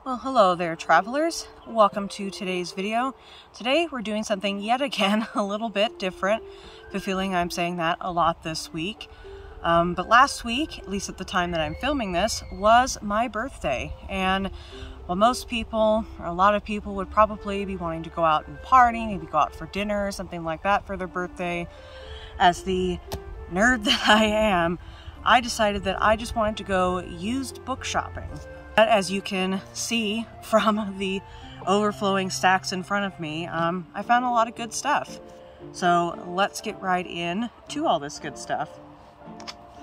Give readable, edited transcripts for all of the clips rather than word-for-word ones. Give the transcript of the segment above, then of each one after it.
Well, hello there, travelers. Welcome to today's video. Today we're doing something yet again a little bit different. I have a feeling I'm saying that a lot this week. But last week, at least at the time that I'm filming this, was my birthday. And while most people, or a lot of people, would probably be wanting to go out and party, maybe go out for dinner or something like that for their birthday, as the nerd that I am, I decided that I just wanted to go used book shopping. But as you can see from the overflowing stacks in front of me, I found a lot of good stuff. So let's get right in to all this good stuff.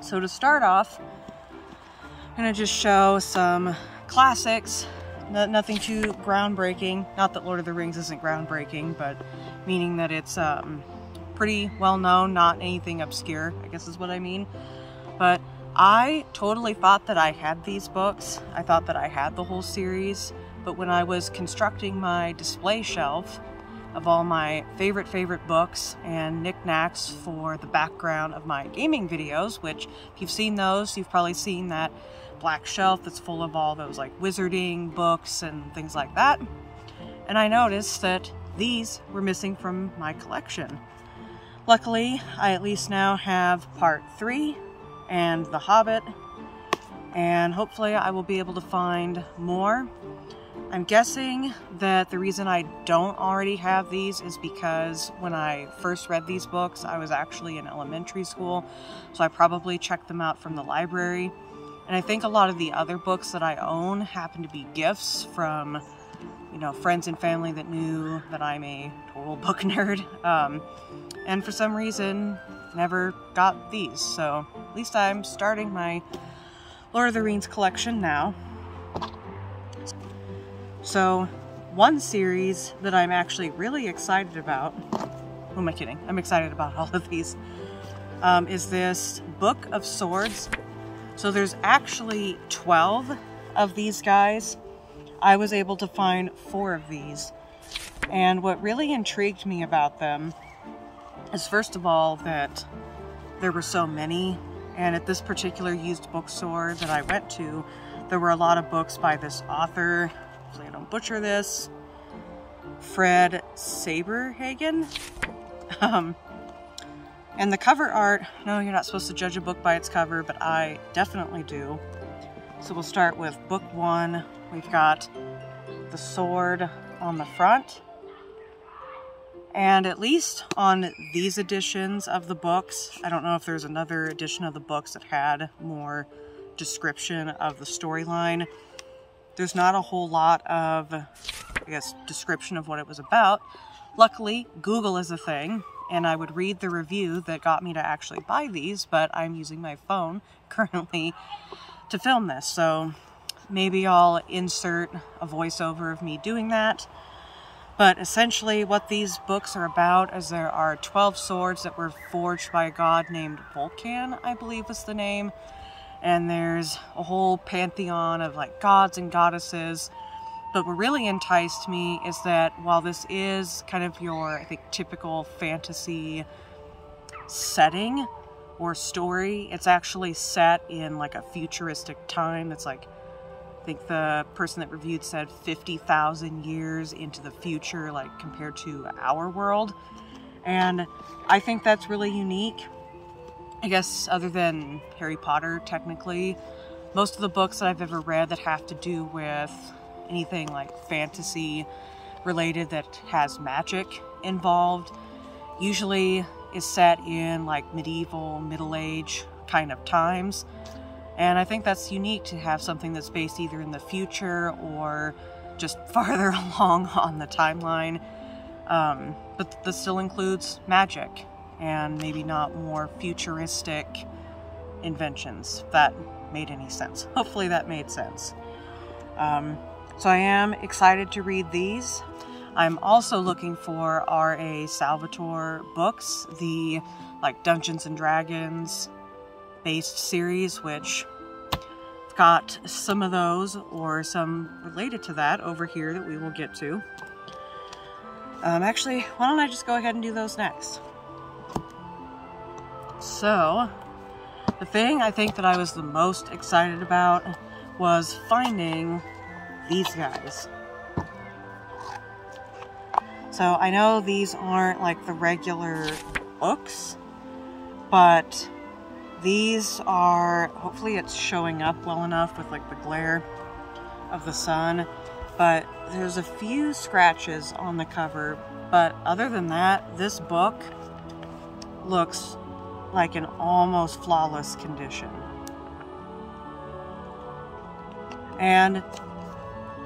So to start off, I'm going to just show some classics, nothing too groundbreaking. Not that Lord of the Rings isn't groundbreaking, but meaning that it's pretty well known, not anything obscure, I guess is what I mean. But I totally thought that I had these books. I thought that I had the whole series, but when I was constructing my display shelf of all my favorite books and knickknacks for the background of my gaming videos, which if you've seen those, you've probably seen that black shelf that's full of all those like wizarding books and things like that. And I noticed that these were missing from my collection. Luckily, I at least now have part 3 and The Hobbit, and hopefully I will be able to find more. I'm guessing that the reason I don't already have these is because when I first read these books, I was actually in elementary school, so I probably checked them out from the library. And I think a lot of the other books that I own happen to be gifts from, you know, friends and family that knew that I'm a total book nerd. And for some reason, never got these, so at least I'm starting my Lord of the Rings collection now. So one series that I'm actually really excited about, who am I kidding? I'm excited about all of these, is this Book of Swords. So there's actually 12 of these guys. I was able to find 4 of these, and what really intrigued me about them is, first of all, that there were so many, and at this particular used bookstore that I went to, there were a lot of books by this author, hopefully I don't butcher this, Fred Saberhagen. And the cover art, no, you're not supposed to judge a book by its cover, but I definitely do. So we'll start with book 1. We've got the sword on the front. And at least on these editions of the books, I don't know if there's another edition of the books that had more description of the storyline. There's not a whole lot of, I guess, description of what it was about. Luckily, Google is a thing, and I would read the review that got me to actually buy these, but I'm using my phone currently to film this, so maybe I'll insert a voiceover of me doing that. But essentially what these books are about is there are 12 swords that were forged by a god named Vulcan, I believe was the name. And there's a whole pantheon of like gods and goddesses. But what really enticed me is that while this is kind of your, I think, typical fantasy setting or story, it's actually set in like a futuristic time that's like, I think the person that reviewed said 50,000 years into the future, like compared to our world. And I think that's really unique. I guess other than Harry Potter, technically, most of the books that I've ever read that have to do with anything like fantasy related that has magic involved usually is set in like medieval, middle age kind of times. And I think that's unique to have something that's based either in the future or just farther along on the timeline. But this still includes magic and maybe not more futuristic inventions, if that made any sense. Hopefully that made sense. So I am excited to read these. I'm also looking for R.A. Salvatore books, the like Dungeons and Dragons based series, which I've got some of those or some related to that over here that we will get to. Actually, why don't I just go ahead and do those next? So, the thing I think that I was the most excited about was finding these guys. So I know these aren't like the regular books, but these are, hopefully it's showing up well enough with like the glare of the sun, but there's a few scratches on the cover, but other than that, this book looks like an almost flawless condition. And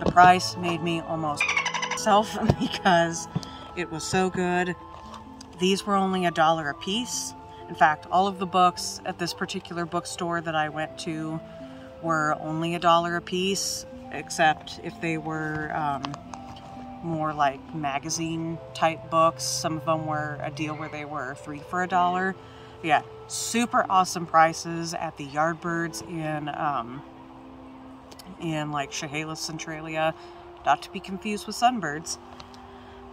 the price made me almost myself because it was so good. These were only $1 a piece. In fact, all of the books at this particular bookstore that I went to were only $1 a piece, except if they were more like magazine type books. Some of them were a deal where they were 3 for $1. Yeah, super awesome prices at the Yardbirds in like Chehalis, Centralia, not to be confused with Sunbirds.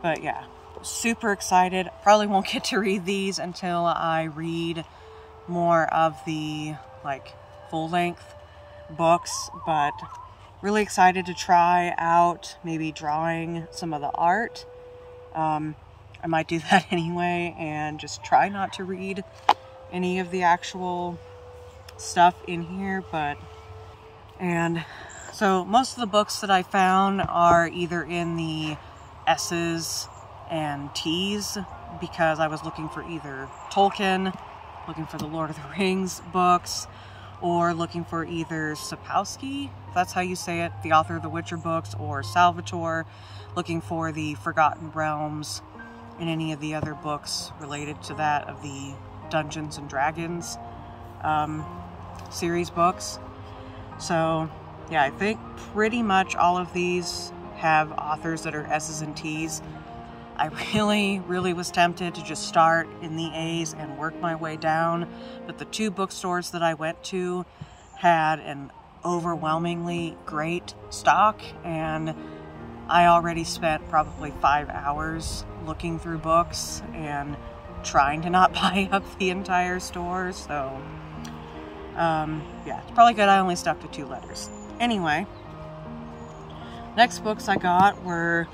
But yeah, super excited. Probably won't get to read these until I read more of the like full-length books, but really excited to try out maybe drawing some of the art. I might do that anyway and just try not to read any of the actual stuff in here, and so most of the books that I found are either in the S's and T's, because I was looking for either Tolkien, looking for the Lord of the Rings books, or looking for either Sapkowski, if that's how you say it, the author of the Witcher books, or Salvatore, looking for the Forgotten Realms and any of the other books related to that of the Dungeons and Dragons series books. So yeah, I think pretty much all of these have authors that are S's and T's. I really was tempted to just start in the A's and work my way down, but the 2 bookstores that I went to had an overwhelmingly great stock, and I already spent probably 5 hours looking through books and trying to not buy up the entire store, so yeah, it's probably good I only stuck to 2 letters. Anyway, next books I got were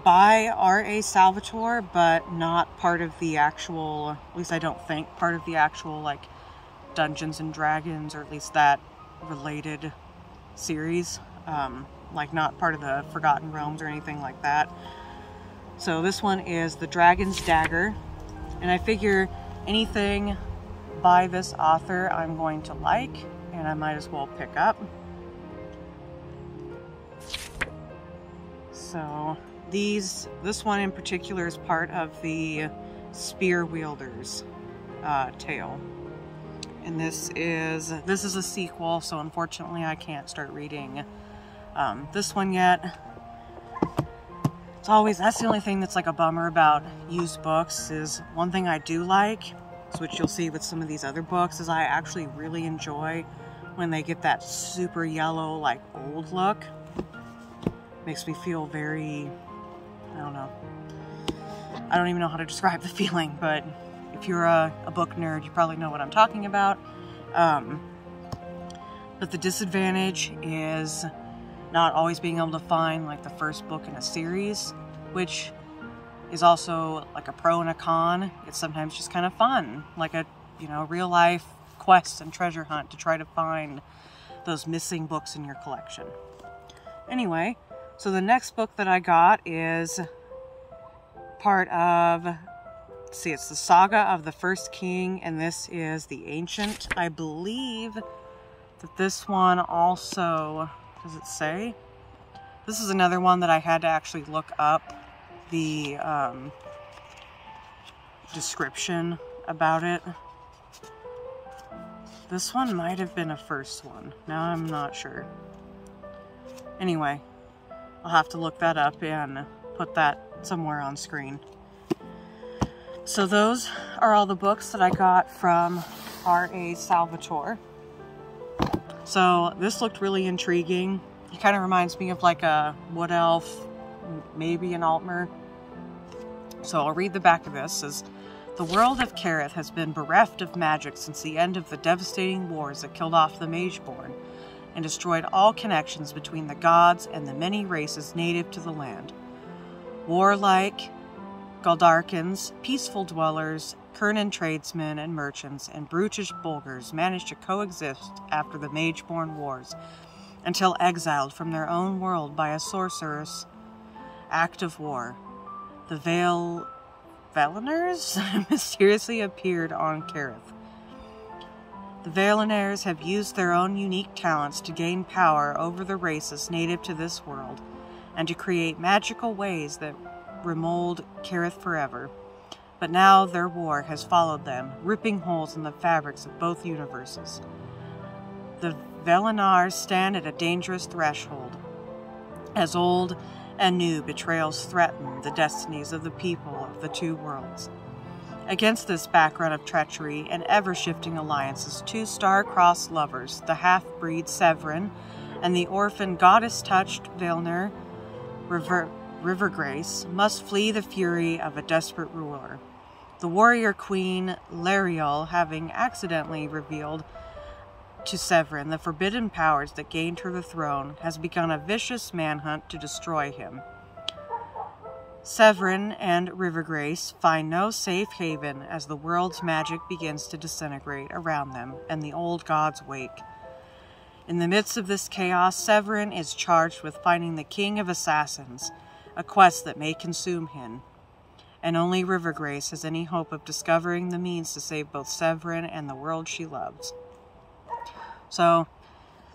by R.A. Salvatore, but not part of the actual, at least I don't think, part of the actual like Dungeons and Dragons, or at least that related series, like not part of the Forgotten Realms or anything like that. So this one is The Dragon's Dagger, and I figure anything by this author I'm going to like, and I might as well pick up. So this one in particular is part of the Spear Wielder's tale. And this is a sequel, so unfortunately I can't start reading this one yet. That's the only thing that's like a bummer about used books, is one thing I do like, which you'll see with some of these other books, is I actually really enjoy when they get that super yellow, like old look. Makes me feel very, I don't know. I don't even know how to describe the feeling, but if you're a book nerd, you probably know what I'm talking about. But the disadvantage is not always being able to find like the first book in a series, which is also like a pro and a con. It's sometimes just kind of fun, like a, you know, real life quest and treasure hunt to try to find those missing books in your collection. Anyway, so the next book that I got is part of, let's see, it's the Saga of the First King, and this is The Ancient. I believe that this one also, does it say? This is another one that I had to actually look up the description about it. This one might have been a first one. Now I'm not sure. Anyway, I'll have to look that up and put that somewhere on screen. So those are all the books that I got from R.A. Salvatore. So this looked really intriguing. It kind of reminds me of like a Wood Elf, maybe an Altmer. So I'll read the back of this. It says, the world of Kareth has been bereft of magic since the end of the devastating wars that killed off the Mageborn. and destroyed all connections between the gods and the many races native to the land. Warlike Galdarkins, peaceful dwellers, Kernan tradesmen and merchants, and brutish Bulgars managed to coexist after the Mageborn Wars, until exiled from their own world by a sorcerer's act of war. The Valiners mysteriously appeared on Kareth. The Valiners have used their own unique talents to gain power over the races native to this world, and to create magical ways that remold Kareth forever. But now their war has followed them, ripping holes in the fabrics of both universes. The Valinars stand at a dangerous threshold, as old and new betrayals threaten the destinies of the people of the two worlds. Against this background of treachery and ever-shifting alliances, two star-crossed lovers, the half-breed Severin and the orphan goddess-touched Valinor Rivergrace, must flee the fury of a desperate ruler. The warrior queen Lariel, having accidentally revealed to Severin the forbidden powers that gained her the throne, has begun a vicious manhunt to destroy him. Severin and Rivergrace find no safe haven as the world's magic begins to disintegrate around them and the old gods wake. In the midst of this chaos, Severin is charged with finding the King of Assassins, a quest that may consume him, and only Rivergrace has any hope of discovering the means to save both Severin and the world she loves. So,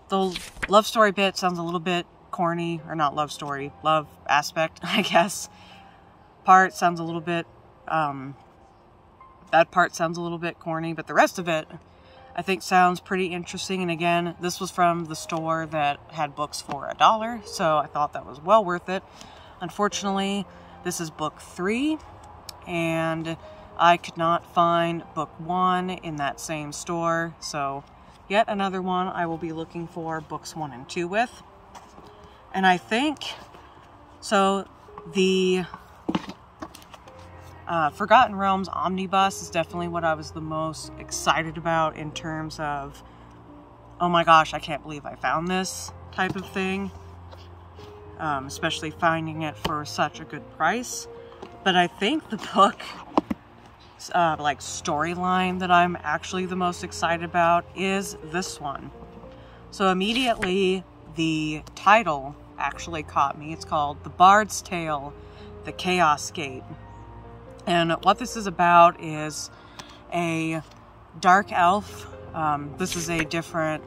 the love story bit sounds a little bit corny, or not love story, love aspect, I guess. Part sounds a little bit, that part sounds a little bit corny, but the rest of it, I think, sounds pretty interesting. And again, this was from the store that had books for $1, so I thought that was well worth it. Unfortunately, this is book 3, and I could not find book 1 in that same store, so yet another one I will be looking for books 1 and 2 with. And I think, so the Forgotten Realms Omnibus is definitely what I was the most excited about in terms of, oh my gosh, I can't believe I found this type of thing. Especially finding it for such a good price. But I think the book, like, storyline that I'm actually the most excited about is this one. So immediately, the title actually caught me. It's called The Bard's Tale, The Chaos Gate. And what this is about is a dark elf. This is a different,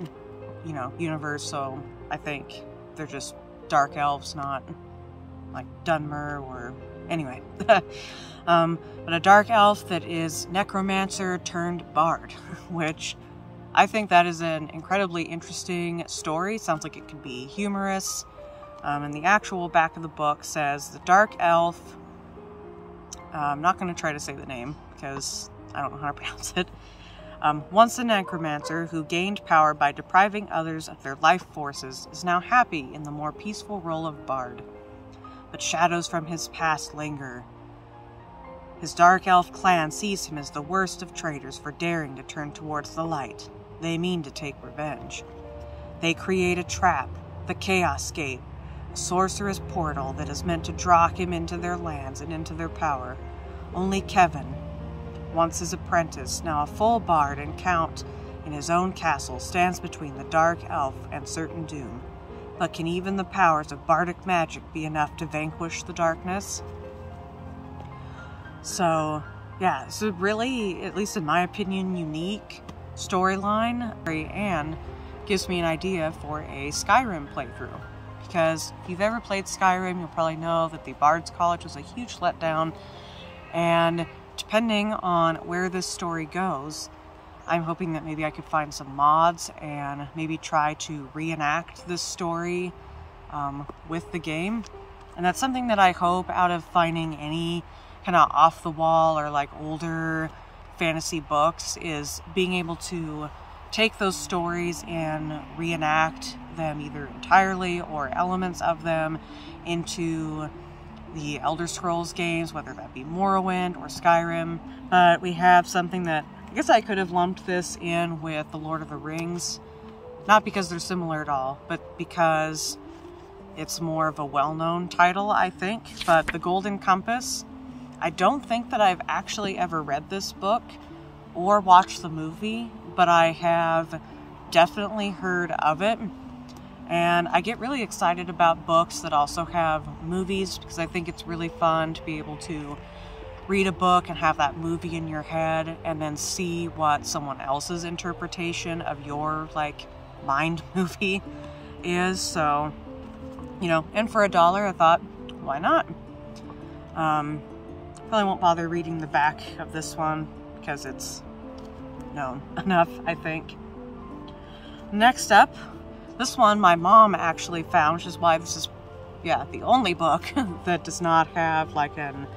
universe, so I think they're just dark elves, not like Dunmer or anyway. But a dark elf that is necromancer turned bard, which I think that is an incredibly interesting story. Sounds like it could be humorous. And the actual back of the book says the dark elf, I'm not going to try to say the name because I don't know how to pronounce it. Once a necromancer who gained power by depriving others of their life forces, is now happy in the more peaceful role of bard. But shadows from his past linger. His dark elf clan sees him as the worst of traitors for daring to turn towards the light. They mean to take revenge. They create a trap, the Chaos Gate, a sorcerer's portal that is meant to draw him into their lands and into their power. Only Kevin, once his apprentice, now a full bard and count in his own castle, stands between the dark elf and certain doom. But can even the powers of bardic magic be enough to vanquish the darkness? So, yeah, it's a really, at least in my opinion, unique storyline, and gives me an idea for a Skyrim playthrough. Because if you've ever played Skyrim, you'll probably know that the Bards College was a huge letdown, and depending on where this story goes, I'm hoping that maybe I could find some mods and maybe try to reenact this story with the game. And that's something that I hope out of finding any kind of off-the-wall or like older fantasy books, is being able to take those stories and reenact them either entirely or elements of them into the Elder Scrolls games, whether that be Morrowind or Skyrim. But we have something that, I guess I could have lumped this in with the Lord of the Rings Not because they're similar at all, but because it's more of a well-known title, I think. But The Golden Compass, I don't think that I've actually ever read this book or watched the movie, but I have definitely heard of it. And I get really excited about books that also have movies, because I think it's really fun to be able to read a book and have that movie in your head and then see what someone else's interpretation of your, like, mind movie is. So, you know, and for $1, I thought, why not? Probably won't bother reading the back of this one because it's known enough, I think. Next up, this one my mom actually found, which is why this is, yeah, the only book that does not have like an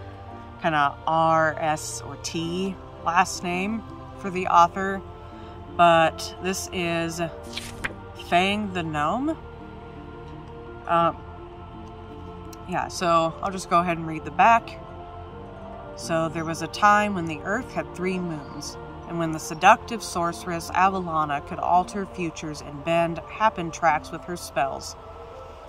kind of R, S, or T last name for the author. But this is Fang the Gnome. Yeah, so I'll just go ahead and read the back. So there was a time when the earth had 3 moons, and when the seductive sorceress Avalana could alter futures and bend happen tracks with her spells.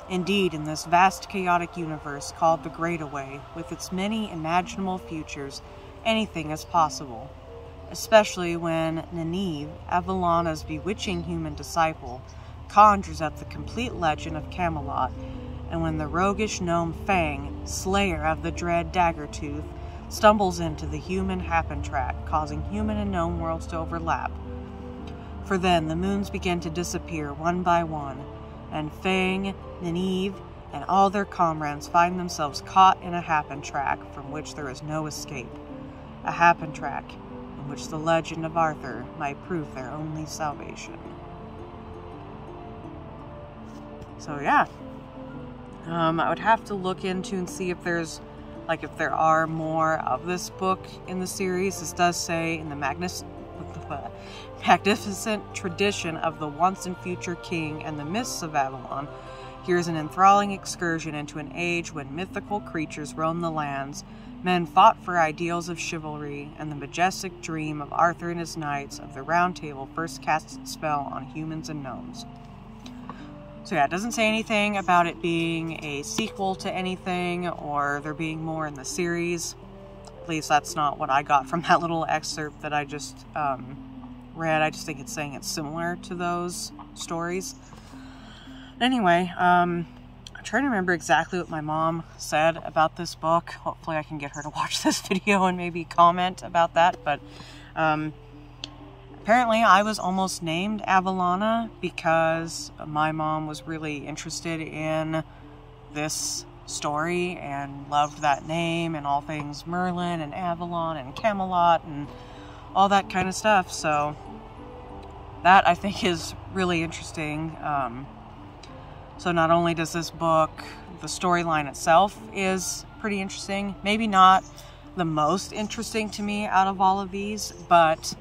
Indeed, in this vast chaotic universe called the Great Away, with its many imaginable futures, anything is possible. Especially when Nynaeve, Avalana's bewitching human disciple, conjures up the complete legend of Camelot, and when the roguish gnome Fang, slayer of the dread Dagger Tooth, stumbles into the human happen track, causing human and gnome worlds to overlap. For then the moons begin to disappear one by one, and Fang, Nynaeve, and all their comrades find themselves caught in a happen track from which there is no escape. A happen track in which the legend of Arthur might prove their only salvation. So yeah, I would have to look into and see if there's, like, if there are more of this book in the series. This does say, in the magnificent tradition of the once and future king and the mists of Avalon, here's an enthralling excursion into an age when mythical creatures roamed the lands, men fought for ideals of chivalry, and the majestic dream of Arthur and his knights of the Round Table first cast its spell on humans and gnomes. So yeah, it doesn't say anything about it being a sequel to anything or there being more in the series. At least that's not what I got from that little excerpt that I just read. I just think it's saying it's similar to those stories. Anyway, I'm trying to remember exactly what my mom said about this book. Hopefully I can get her to watch this video and maybe comment about that. But apparently I was almost named Avalana because my mom was really interested in this story and loved that name and all things Merlin and Avalon and Camelot and all that kind of stuff. So that, I think, is really interesting. So not only does this book, the storyline itself is pretty interesting. Maybe not the most interesting to me out of all of these, but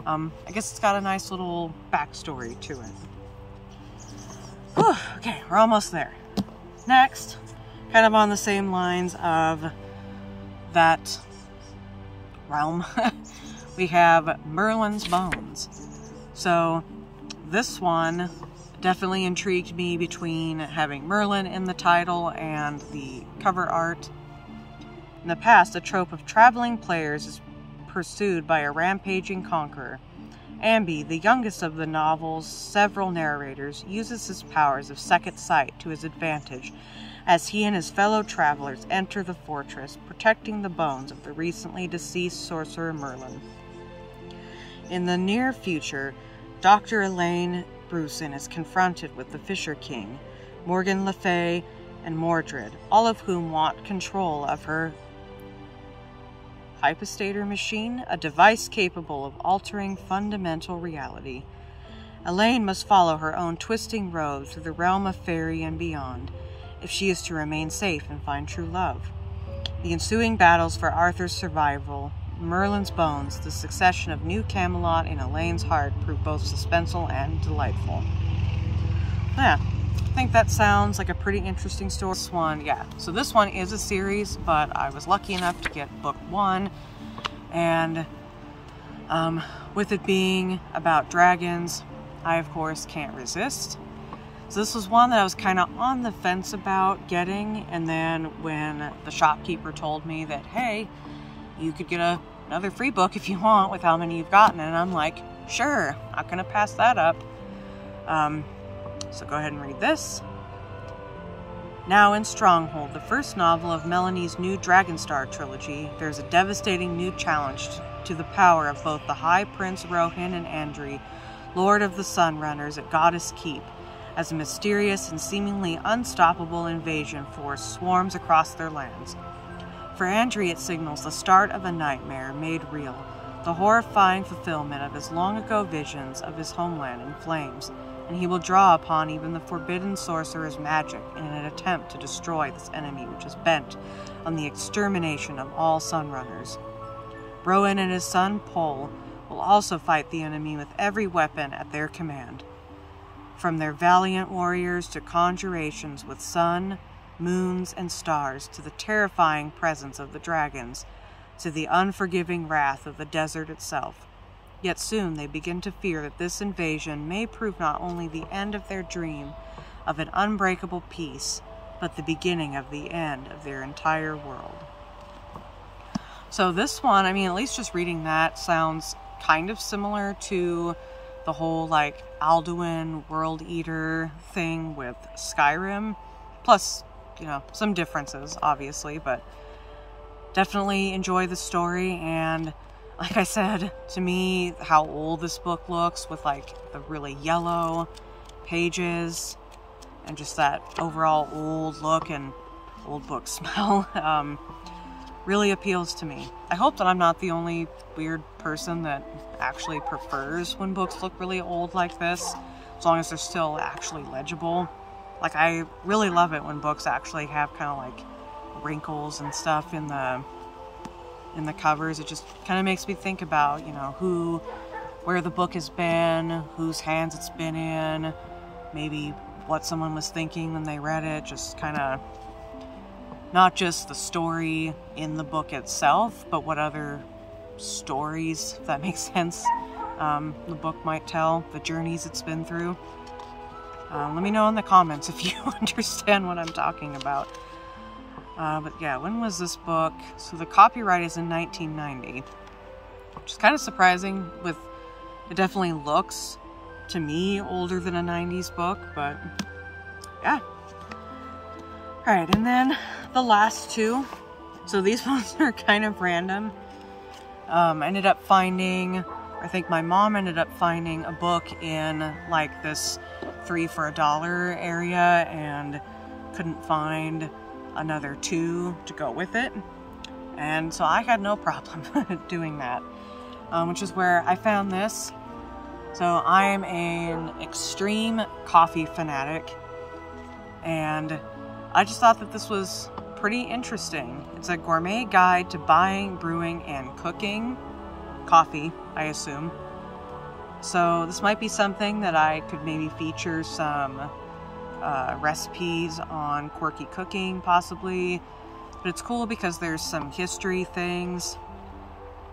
I guess it's got a nice little backstory to it. Whew, okay, we're almost there. Next, kind of on the same lines of that realm, we have Merlin's Bones. So this one definitely intrigued me between having Merlin in the title and the cover art. In the past, a trope of traveling players is pursued by a rampaging conqueror. Ambi, the youngest of the novel's several narrators, uses his powers of second sight to his advantage as he and his fellow travelers enter the fortress, protecting the bones of the recently deceased sorcerer Merlin. In the near future, Dr. Elaine Bruson is confronted with the Fisher King, Morgan Le Fay, and Mordred, all of whom want control of her hypostator machine, a device capable of altering fundamental reality. Elaine must follow her own twisting road through the realm of fairy and beyond, if she is to remain safe and find true love. The ensuing battles for Arthur's survival, Merlin's Bones, the succession of New Camelot in Elaine's heart prove both suspenseful and delightful. Yeah, I think that sounds like a pretty interesting story. This one, yeah, so this one is a series, but I was lucky enough to get book 1, and with it being about dragons, I of course can't resist. So this was one that I was kind of on the fence about getting, and then when the shopkeeper told me that, hey, you could get another free book if you want with how many you've gotten, and I'm like, sure, not gonna pass that up. So go ahead and read this. Now in Stronghold, the first novel of Melanie's new Dragonstar trilogy, there's a devastating new challenge to the power of both the High Prince Rohan and Andri, Lord of the Sunrunners at Goddess Keep, as a mysterious and seemingly unstoppable invasion force swarms across their lands. For Andri, it signals the start of a nightmare made real, the horrifying fulfillment of his long-ago visions of his homeland in flames, and he will draw upon even the forbidden sorcerer's magic in an attempt to destroy this enemy which is bent on the extermination of all Sunrunners. Rowan and his son, Pol, will also fight the enemy with every weapon at their command. From their valiant warriors to conjurations with sun, moons, and stars, to the terrifying presence of the dragons, to the unforgiving wrath of the desert itself. Yet soon they begin to fear that this invasion may prove not only the end of their dream of an unbreakable peace, but the beginning of the end of their entire world. So this one, I mean, at least just reading that sounds kind of similar to the whole, like, Alduin World Eater thing with Skyrim. Plus, you know, some differences, obviously, but definitely enjoy the story. And like I said, to me, how old this book looks with, like, the really yellow pages and just that overall old look and old book smell really appeals to me. I hope that I'm not the only weird person that actually prefers when books look really old like this, as long as they're still actually legible. Like, I really love it when books actually have kind of like wrinkles and stuff in the covers. It just kind of makes me think about, you know, where the book has been, whose hands it's been in, maybe what someone was thinking when they read it, just kind of not just the story in the book itself, but what other stories, if that makes sense, the book might tell, the journeys it's been through. Let me know in the comments if you understand what I'm talking about. But yeah, when was this book? So the copyright is in 1990, which is kind of surprising. It definitely looks, to me, older than a 90s book, but yeah. Alright, and then the last two. So these ones are kind of random. I ended up finding, I think my mom ended up finding a book in like this 3 for $1 area and couldn't find another 2 to go with it. And so I had no problem doing that, which is where I found this. So I am an extreme coffee fanatic, and I just thought that this was pretty interesting. It's a gourmet guide to buying, brewing, and cooking coffee, I assume. So this might be something that I could maybe feature some recipes on quirky cooking, possibly. But it's cool because there's some history things.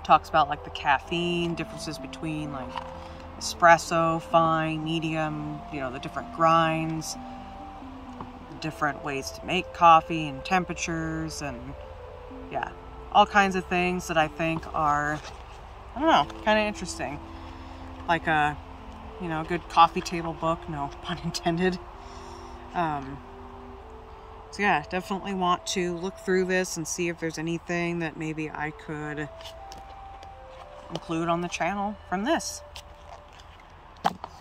Talks about like the caffeine, differences between like espresso, fine, medium, you know, the different grinds, different ways to make coffee and temperatures, and yeah, all kinds of things that I think are, I don't know, kind of interesting. Like a, you know, good coffee table book, no pun intended. So yeah, definitely want to look through this and see if there's anything that maybe I could include on the channel from this.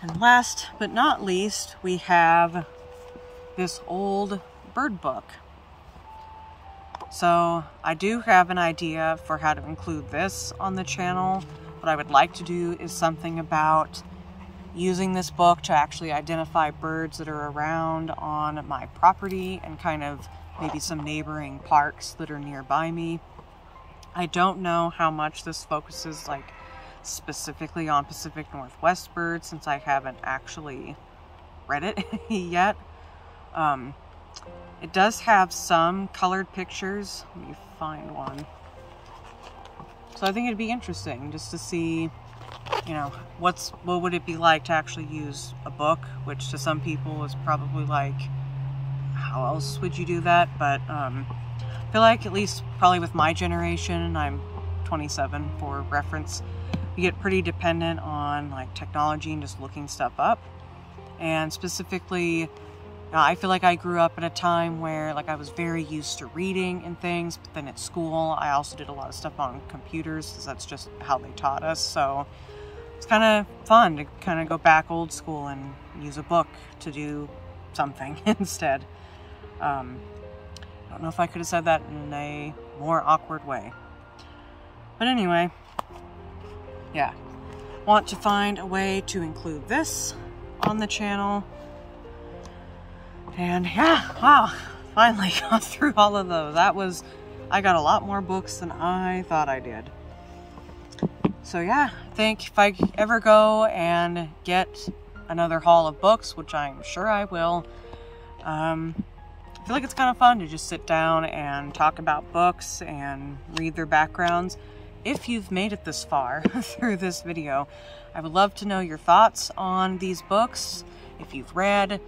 And last but not least, we have this old bird book. So I do have an idea for how to include this on the channel. What I would like to do is something about using this book to actually identify birds that are around on my property and kind of maybe some neighboring parks that are nearby me. I don't know how much this focuses like specifically on Pacific Northwest birds, since I haven't actually read it yet. It does have some colored pictures. Let me find one. So I think it'd be interesting just to see you know, what would it be like to actually use a book, which to some people is probably like, how else would you do that? But I feel like, at least probably with my generation, I'm 27 for reference, you get pretty dependent on like technology and just looking stuff up. And specifically, I feel like I grew up at a time where like I was very used to reading and things, but then at school I also did a lot of stuff on computers because that's just how they taught us. So it's kind of fun to kind of go back old school and use a book to do something instead. I don't know if I could have said that in a more awkward way. But anyway, yeah. Want to find a way to include this on the channel. And yeah, wow, finally got through all of those. I got a lot more books than I thought I did. So yeah, I think if I ever go and get another haul of books, which I'm sure I will, I feel like it's kind of fun to just sit down and talk about books and read their backgrounds. If you've made it this far through this video, I would love to know your thoughts on these books, if you've read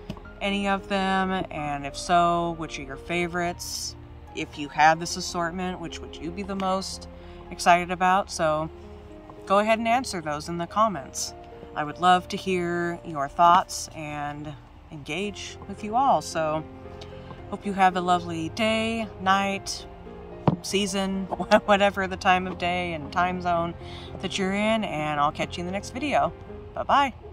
any of them, and if so, which are your favorites? If you had this assortment, which would you be the most excited about? So go ahead and answer those in the comments. I would love to hear your thoughts and engage with you all. So hope you have a lovely day, night, season, whatever the time of day and time zone that you're in, and I'll catch you in the next video. Bye-bye.